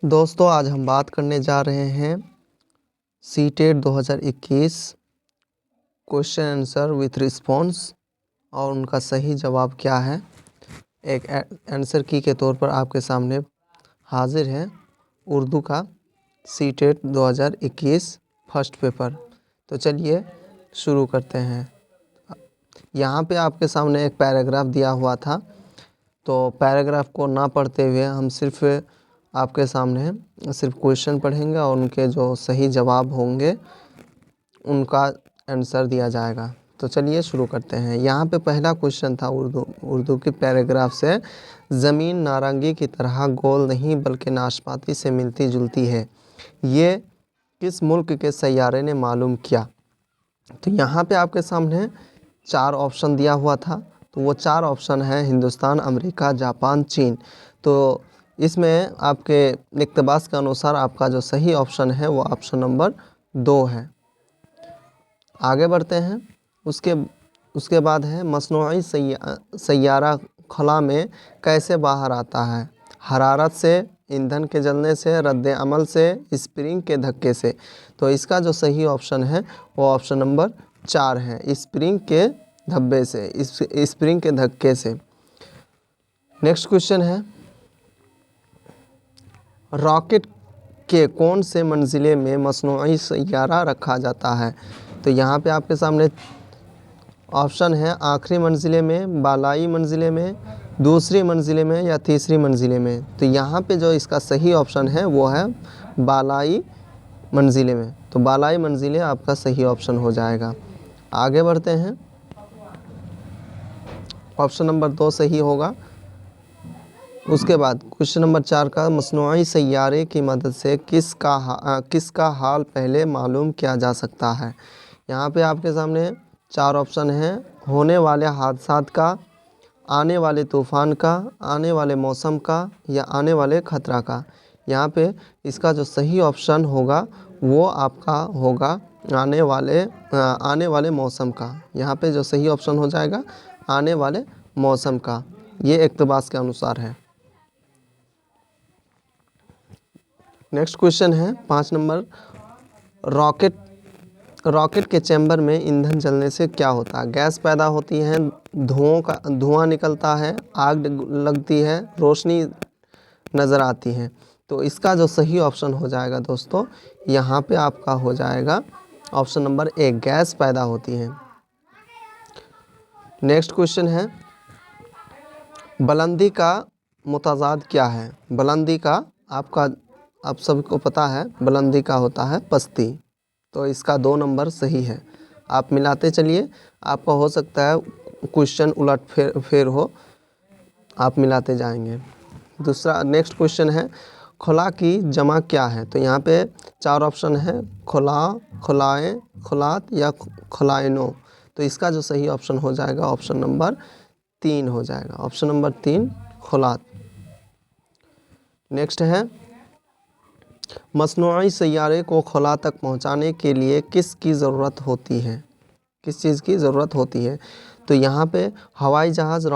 दोस्तों आज हम बात करने जा रहे हैं CTET 2021 question answer with response और उनका सही जवाब क्या है। एक आंसर की के तौर पर आपके सामने हाजिर है उर्दू का सीटेट 2021 फर्स्ट पेपर। तो चलिए शुरू करते हैं। यहाँ पे आपके सामने एक पैराग्राफ दिया हुआ था, तो पैराग्राफ को ना पढ़ते हुए हम सिर्फ आपके सामने सिर्फ क्वेश्चन पढ़ेंगे और उनके जो सही जवाब होंगे उनका आंसर दिया जाएगा। तो चलिए शुरू करते हैं। यहाँ पे पहला क्वेश्चन था उर्दू की पैराग्राफ से, ज़मीन नारंगी की तरह गोल नहीं बल्कि नाशपाती से मिलती जुलती है, ये किस मुल्क के सैयारे ने मालूम किया। तो यहाँ पे आपके सामने 4 ऑप्शन दिया हुआ था, तो वो 4 ऑप्शन है हिंदुस्तान, अमेरिका, जापान, चीन। तो इसमें आपके इक़्तिबास के अनुसार आपका जो सही ऑप्शन है वो ऑप्शन नंबर 2 है। आगे बढ़ते हैं। उसके बाद है मसनूई सैयारा खला में कैसे बाहर आता है, हरारत से, ईंधन के जलने से, रद्द अमल से, स्प्रिंग के धक्के से। तो इसका जो सही ऑप्शन है वो ऑप्शन नंबर 4 है, स्प्रिंग के धब्बे से, स्प्रिंग के धक्के से। नेक्स्ट क्वेश्चन है, रॉकेट के कौन से मंजिले में मसनूई सैयारा रखा जाता है। तो यहाँ पे आपके सामने ऑप्शन है आखिरी मंजिले में, बालाई मंजिले में, दूसरी मंजिले में या तीसरी मंजिले में। तो यहाँ पे जो इसका सही ऑप्शन है वो है बालाई मंजिले में। तो बालाई मंजिले आपका सही ऑप्शन हो जाएगा। आगे बढ़ते हैं। ऑप्शन नंबर 2 सही होगा। उसके बाद क्वेश्चन नंबर 4 का, मसनूई सैयारे की मदद से किसका हाल पहले मालूम किया जा सकता है। यहाँ पे आपके सामने 4 ऑप्शन हैं, होने वाले हादसात का, आने वाले तूफ़ान का, आने वाले मौसम का या आने वाले खतरा का। यहाँ पे इसका जो सही ऑप्शन होगा वो आपका होगा आने वाले मौसम का। यहाँ पे जो सही ऑप्शन हो जाएगा आने वाले मौसम का, ये इक़्तिबास के अनुसार है। नेक्स्ट क्वेश्चन है 5 नंबर, रॉकेट के चैम्बर में ईंधन जलने से क्या होता है। गैस पैदा होती है, धुआं निकलता है, आग लगती है, रोशनी नज़र आती है। तो इसका जो सही ऑप्शन हो जाएगा दोस्तों, यहाँ पे आपका हो जाएगा ऑप्शन नंबर 1, गैस पैदा होती है। नेक्स्ट क्वेश्चन है, बुलंदी का मुताजाद क्या है। बुलंदी का आप सबको पता है, बुलंदी का होता है पस्ती। तो इसका 2 नंबर सही है। आप मिलाते चलिए, आपका हो सकता है क्वेश्चन उलट फेर हो, आप मिलाते जाएंगे। दूसरा नेक्स्ट क्वेश्चन है, खुला की जमा क्या है। तो यहाँ पे 4 ऑप्शन है, खुला, खुलाएँ, खुलात या खुलाइनो। तो इसका जो सही ऑप्शन हो जाएगा ऑप्शन नंबर 3 हो जाएगा, ऑप्शन नंबर 3 खुलात। नेक्स्ट है, मसनूई सैयारे को खुला तक पहुंचाने के लिए किसकी ज़रूरत होती है, किस चीज़ की ज़रूरत होती है। तो यहाँ पे हवाई जहाज़,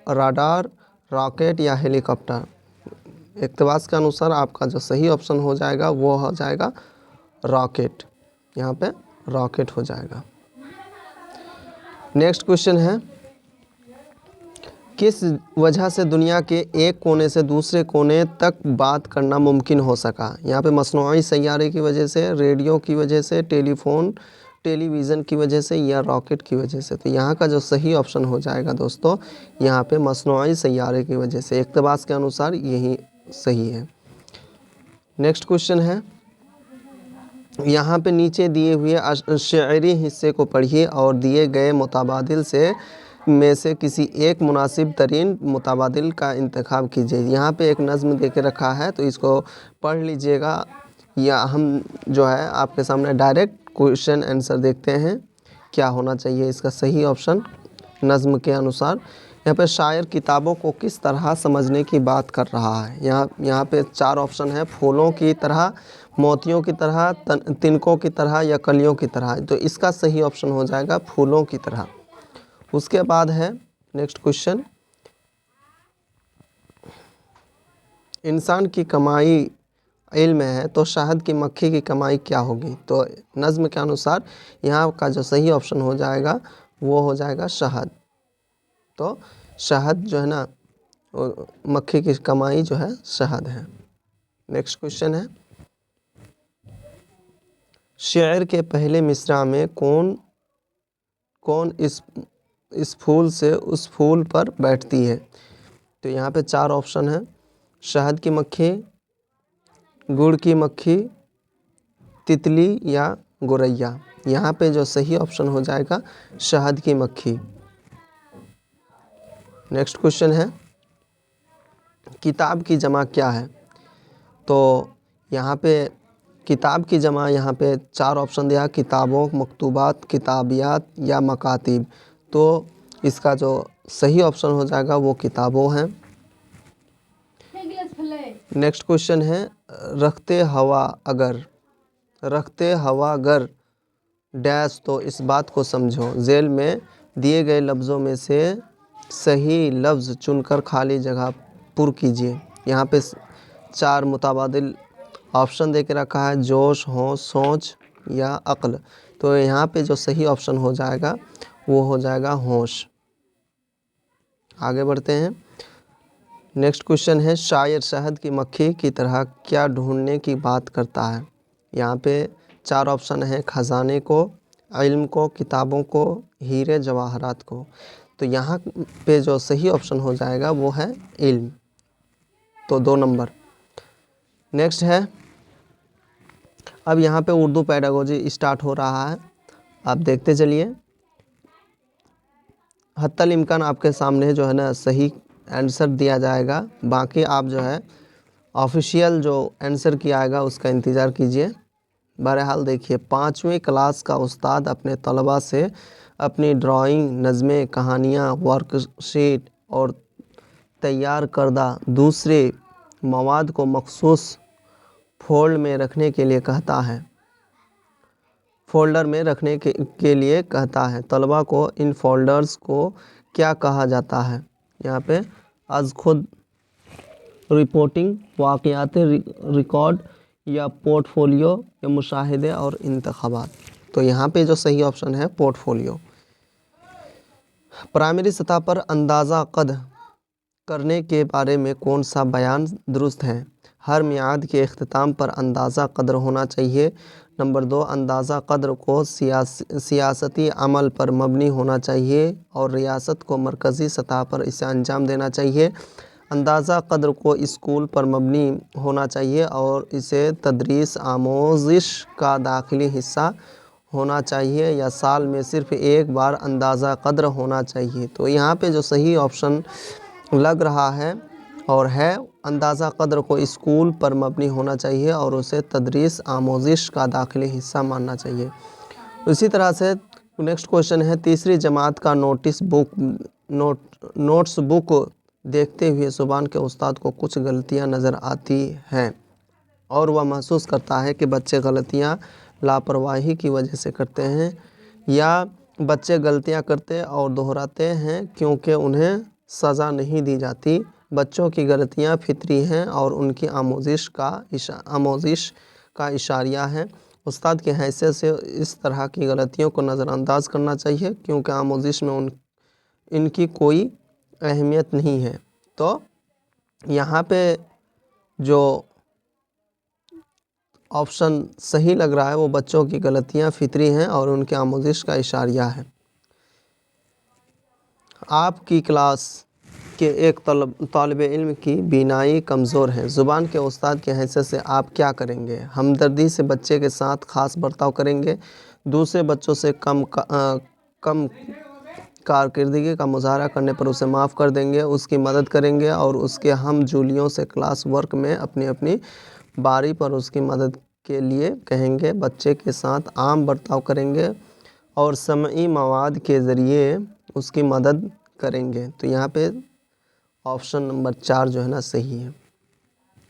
राडार, रॉकेट या हेलीकॉप्टर। इक़्तिबास के अनुसार आपका जो सही ऑप्शन हो जाएगा वो हो जाएगा रॉकेट। यहाँ पे रॉकेट हो जाएगा। नेक्स्ट क्वेश्चन है, किस वजह से दुनिया के एक कोने से दूसरे कोने तक बात करना मुमकिन हो सका। यहाँ पे मसनूई सैयारे की वजह से, रेडियो की वजह से, टेलीविज़न की वजह से या रॉकेट की वजह से। तो यहाँ का जो सही ऑप्शन हो जाएगा दोस्तों, यहाँ पे मसनूई सैयारे की वजह से। इक़्तिबास के अनुसार यही सही है। नेक्स्ट क्वेश्चन है, यहाँ पे नीचे दिए हुए शेरी हिस्से को पढ़िए और दिए गए मुताबादिल में से किसी एक मुनासिब तरीन मुताबादिल का इंतखाब कीजिए। यहाँ पे एक नज़्म दे के रखा है, तो इसको पढ़ लीजिएगा, या हम जो है आपके सामने डायरेक्ट क्वेश्चन आंसर देखते हैं क्या होना चाहिए इसका सही ऑप्शन नज़्म के अनुसार। यहाँ पे शायर किताबों को किस तरह समझने की बात कर रहा है। यहाँ पे 4 ऑप्शन है, फूलों की तरह, मोतियों की तरह, तिनकों की तरह या कलियों की तरह। तो इसका सही ऑप्शन हो जाएगा फूलों की तरह। उसके बाद है नेक्स्ट क्वेश्चन, इंसान की कमाई इल्म है तो शहद की मक्खी की कमाई क्या होगी। तो नज़्म के अनुसार यहाँ का जो सही ऑप्शन हो जाएगा वो हो जाएगा शहद। तो शहद जो है ना, मक्खी की कमाई जो है शहद है। नेक्स्ट क्वेश्चन है, शेर के पहले मिसरा में कौन कौन इस फूल से उस फूल पर बैठती है। तो यहाँ पे 4 ऑप्शन है, शहद की मक्खी, गुड़ की मक्खी, तितली या गोरैया। यहाँ पे जो सही ऑप्शन हो जाएगा शहद की मक्खी। नेक्स्ट क्वेश्चन है, किताब की जमा क्या है। तो यहाँ पे किताब की जमा यहाँ पे 4 ऑप्शन दिया, किताबों, मकतूबात, किताबियात या मकातिब। तो इसका जो सही ऑप्शन हो जाएगा वो किताबों हैं। नेक्स्ट क्वेश्चन है, रखते हवा अगर डैश तो इस बात को समझो। जेल में दिए गए लफ्ज़ों में से सही लफ्ज़ चुनकर खाली जगह पुर कीजिए। यहाँ पे 4 मुताबादिल ऑप्शन दे के रखा है, जोश, होश, सोच या अक्ल। तो यहाँ पे जो सही ऑप्शन हो जाएगा वो हो जाएगा होश। आगे बढ़ते हैं। नेक्स्ट क्वेश्चन है, शायर शहद की मक्खी की तरह क्या ढूंढने की बात करता है। यहाँ पे 4 ऑप्शन है, खजाने को, इल्म को, किताबों को, हीरे जवाहरात को। तो यहाँ पे जो सही ऑप्शन हो जाएगा वो है इल्म। तो 2 नंबर। नेक्स्ट है, अब यहाँ पे उर्दू पेडागोजी स्टार्ट हो रहा है, आप देखते चलिए। हत्तल इम्कान आपके सामने जो है ना सही आंसर दिया जाएगा, बाकी आप जो है ऑफिशियल जो आंसर किया आएगा उसका इंतज़ार कीजिए। बहरहाल देखिए, 5वीं क्लास का उस्ताद अपने तलबा से अपनी ड्राइंग, नज़में, कहानियाँ, वर्कशीट और तैयार करदा दूसरे मवाद को मखसूस फोल्डर में रखने के लिए कहता है। तलबा को इन फोल्डर्स को क्या कहा जाता है। यहाँ पे आज खुद रिपोर्टिंग, वाक़यात रिकॉर्ड या पोर्टफोलियो या मुशाहिदे और इंतखाबात। तो यहाँ पे जो सही ऑप्शन है पोर्टफोलियो। प्राइमरी सतह पर अंदाज़ा कद करने के बारे में कौन सा बयान दुरुस्त है। हर मियाद के इख्तिताम पर अंदाज़ा कद्र होना चाहिए। नंबर 2, अंदाज़ा कद्र को सियासती अमल पर मबनी होना चाहिए और रियासत को मरकज़ी सतह पर इसे अंजाम देना चाहिए। अंदाज़ा कद्र को स्कूल पर मबनी होना चाहिए और इसे तदरीस आमोज़िश का दाखिली हिस्सा होना चाहिए, या साल में सिर्फ एक बार अंदाज़ा कद्र होना चाहिए। तो यहाँ पे जो सही ऑप्शन लग रहा है और है, अंदाज़ा कद्र को स्कूल पर मबनी होना चाहिए और उसे तदरीस आमोज़िश का दाखिली हिस्सा मानना चाहिए। इसी तरह से नेक्स्ट क्वेश्चन है, तीसरी जमात का नोट्स बुक देखते हुए ज़ुबान के उस्ताद को कुछ गलतियां नज़र आती हैं और वह महसूस करता है कि बच्चे गलतियां लापरवाही की वजह से करते हैं, या बच्चे गलतियां करते और दोहराते हैं क्योंकि उन्हें सज़ा नहीं दी जाती। बच्चों की गलतियां फितरी हैं और उनकी आमोज़िश का इशारिया है। उस्ताद की हैसियत से इस तरह की गलतियों को नज़रअंदाज करना चाहिए क्योंकि आमोज़िश में इनकी कोई अहमियत नहीं है। तो यहाँ पे जो ऑप्शन सही लग रहा है वो बच्चों की गलतियाँ फितरी हैं और उनके आमोज़िश का इशारिया है। आपकी क्लास के एक तालिब इल्म की बीनाई कमज़ोर है। ज़ुबान के उस्ताद की हैसियत से आप क्या करेंगे। हमदर्दी से बच्चे के साथ ख़ास बर्ताव करेंगे, दूसरे बच्चों से कम कारकर्दगी का मुज़ाहरा करने पर उसे माफ़ कर देंगे, उसकी मदद करेंगे और उसके हम जूलियों से क्लास वर्क में अपनी अपनी बारी पर उसकी मदद के लिए कहेंगे। बच्चे के साथ आम बर्ताव करेंगे और समई मवाद के ज़रिए उसकी मदद करेंगे। तो यहाँ पे ऑप्शन नंबर 4 जो है ना सही है।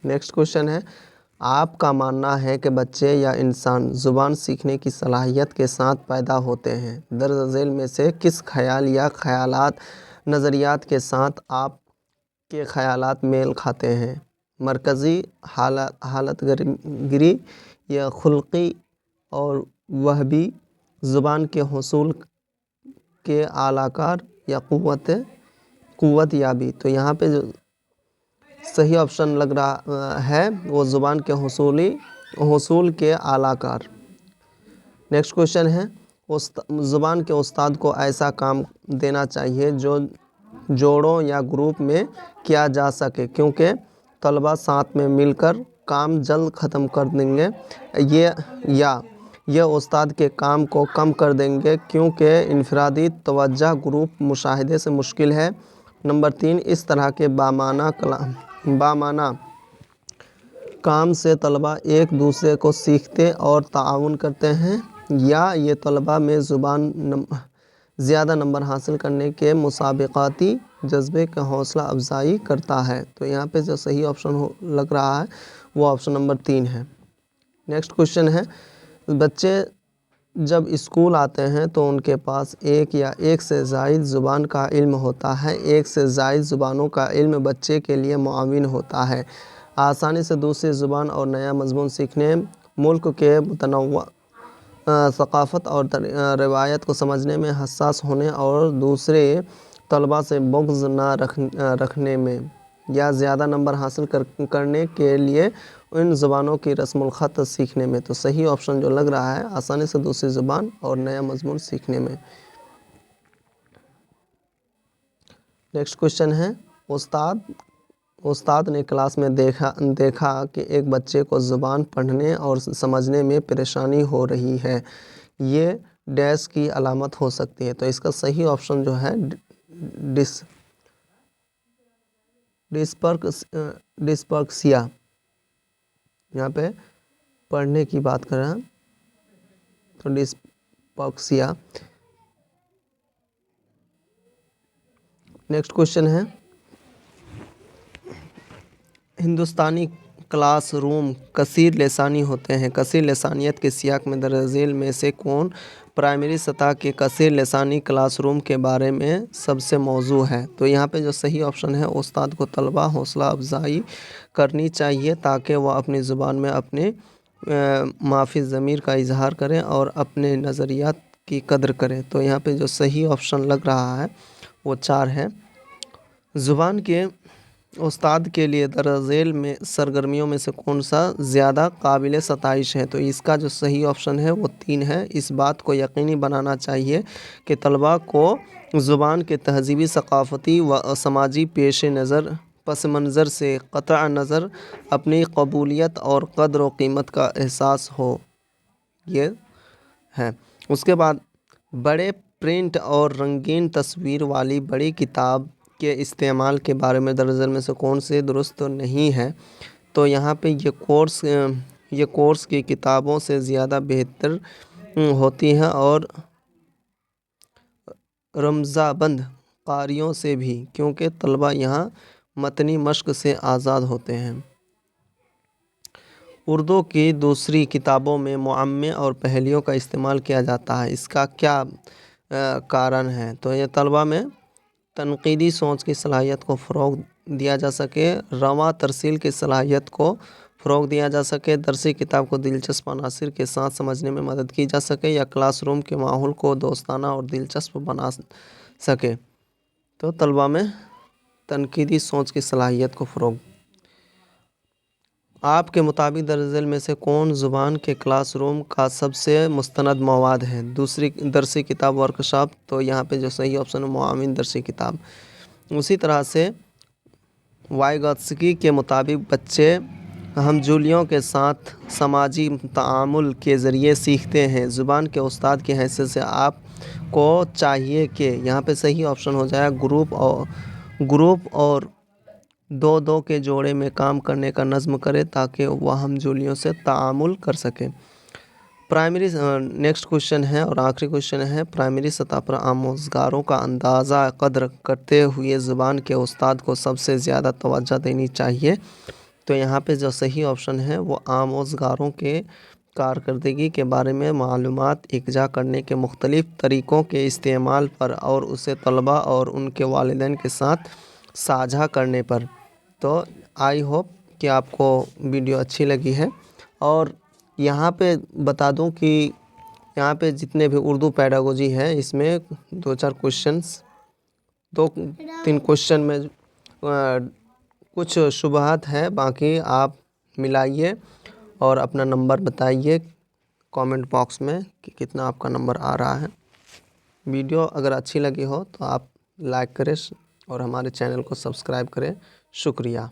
नेक्स्ट क्वेश्चन है, आपका मानना है कि बच्चे या इंसान ज़ुबान सीखने की सलाहियत के साथ पैदा होते हैं। दर्ज झेल में से किस ख्याल या ख्यालात नज़रियात के साथ आपके ख्यालात मेल खाते हैं। मरकज़ी हालतगिरी या खुल्क़ी और वहबी, ज़ुबान के हुसूल के आलाकार या क़ुव्वत याबी। तो यहाँ पे जो सही ऑप्शन लग रहा है वो ज़ुबान के हुसूल के आलाकार। नेक्स्ट क्वेश्चन है, ज़ुबान के उस्ताद को ऐसा काम देना चाहिए जो जोड़ों या ग्रुप में किया जा सके, क्योंकि तलबा साथ में मिलकर काम जल्द ख़त्म कर देंगे। ये उस्ताद के काम को कम कर देंगे, क्योंकि इनफरादी तवज्जो ग्रुप मुशाहिदे से मुश्किल है। नंबर 3, इस तरह के बामाना काम से तलबा एक दूसरे को सीखते और ताउन करते हैं, या ये तलबा में ज़्यादा नंबर हासिल करने के मुसाबिक़ाती जज्बे का हौसला अफजाई करता है। तो यहाँ पे जो सही ऑप्शन लग रहा है वो ऑप्शन नंबर 3 है। नेक्स्ट क्वेश्चन है, बच्चे जब स्कूल आते हैं तो उनके पास एक या एक से ज़ायद ज़ुबान का इल्म होता है। एक से ज़ायद ज़ुबानों का इल्म बच्चे के लिए मुआविन होता है, आसानी से दूसरी ज़ुबान और नया मज़मून सीखने, मुल्क के मुतनव्वा सक़ाफ़त और रिवायत को समझने में हसास होने और दूसरे तलबा से बुग़्ज़ ना रखने में, या ज़्यादा नंबर हासिल करने के लिए इन ज़ुबानों की रस्मुल ख़त सीखने में। तो सही ऑप्शन जो लग रहा है आसानी से दूसरी ज़ुबान और नया मज़मून सीखने में। नेक्स्ट क्वेश्चन है, उस्ताद ने क्लास में देखा कि एक बच्चे को ज़ुबान पढ़ने और समझने में परेशानी हो रही है, ये डैश की अलामत हो सकती है। तो इसका सही ऑप्शन जो है डिस्पर्क्सिया, यहाँ पे पढ़ने की बात कर रहे हैं तो डिस्पर्क्सिया। नेक्स्ट क्वेश्चन है, हिंदुस्तानी क्लासरूम कसीर लसानी होते हैं। कसीर लसानियत के सियाक में दरअज़ील में से कौन प्राइमरी सतह के कसीर लसानी क्लासरूम के बारे में सबसे मौजू है। तो यहाँ पे जो सही ऑप्शन है, उस्ताद को तलबा हौसला अफजाई करनी चाहिए ताकि वह अपनी ज़ुबान में अपने माफ़ी ज़मीर का इजहार करें और अपने नज़रियात की कदर करें। तो यहाँ पे जो सही ऑप्शन लग रहा है वो 4 है। ज़ुबान के उस्ताद के लिए दरअज़ील में सरगर्मियों में से कौन सा ज़्यादा काबिल सताइश है। तो इसका जो सही ऑप्शन है वो 3 है। इस बात को यकीनी बनाना चाहिए कि तलबा को ज़ुबान के तहज़ीबी, सक़ाफ़ती व समाजी पस मंज़र से क़तअ नज़र अपनी कबूलियत और क़द्र व क़ीमत का एहसास हो, ये है। उसके बाद बड़े प्रिंट और रंगीन तस्वीर वाली बड़ी किताब के इस्तेमाल के बारे में दरअसल में से कौन से दुरुस्त नहीं है। तो यहाँ पे ये कोर्स की किताबों से ज़्यादा बेहतर होती हैं और रमज़ाबंद कारियों से भी, क्योंकि तलबा यहाँ मतनी मश्क से आज़ाद होते हैं। उर्दू की दूसरी किताबों में मुअम्मे और पहेलियों का इस्तेमाल किया जाता है, इसका क्या कारण है। तो ये तलबा में तनक़ीदी सोच की सलाहियत को फ़रोग़ दिया जा सके, रवां तरसील की सलाहियत को फ़रोग़ दिया जा सके, दरसी किताब को दिलचस्प अनासिर के साथ समझने में मदद की जा सके, या क्लासरूम के माहौल को दोस्ताना और दिलचस्प बना सके। तो तलबा में तनक़ीदी सोच की सलाहियत को फ़रोग़। आपके मुताबिक दरअसल में से कौन ज़ुबान के क्लासरूम का सबसे मुस्तनद मवाद है। दूसरी दरसी किताब, वर्कशॉप। तो यहाँ पे जो सही ऑप्शन है मुआविन दरसी किताब। उसी तरह से वाइगॉत्स्की के मुताबिक बच्चे हमजूलियों के साथ समाजी तामुल के ज़रिए सीखते हैं। ज़ुबान के उस्ताद की हैसियत से आपको चाहिए कि यहाँ पे सही ऑप्शन हो जाए ग्रुप और 2-2 के जोड़े में काम करने का नज़्म करे ताकि वह हमजूलियों से तामुल कर सके। प्राइमरी नेक्स्ट क्वेश्चन है और आखिरी क्वेश्चन है, प्राइमरी सतह पर आमोज़गारों का अंदाज़ा कद्र करते हुए ज़ुबान के उस्ताद को सबसे ज़्यादा तवज्जो देनी चाहिए। तो यहाँ पे जो सही ऑप्शन है वो आमोज़गारों के कारकर्दगी के बारे में मालूमात इकट्ठा करने के मुख्तलिफ़ तरीक़ों के इस्तेमाल पर और उसे तलबा और उनके वालिदैन के साथ साझा करने पर। तो आई होप कि आपको वीडियो अच्छी लगी है। और यहाँ पे बता दूं कि यहाँ पे जितने भी उर्दू पैडागोजी है इसमें 2-4 क्वेश्चंस 2-3 क्वेश्चन में कुछ शुबहत है, बाकी आप मिलाइए और अपना नंबर बताइए कमेंट बॉक्स में कि कितना आपका नंबर आ रहा है। वीडियो अगर अच्छी लगी हो तो आप लाइक करें और हमारे चैनल को सब्सक्राइब करें। शुक्रिया।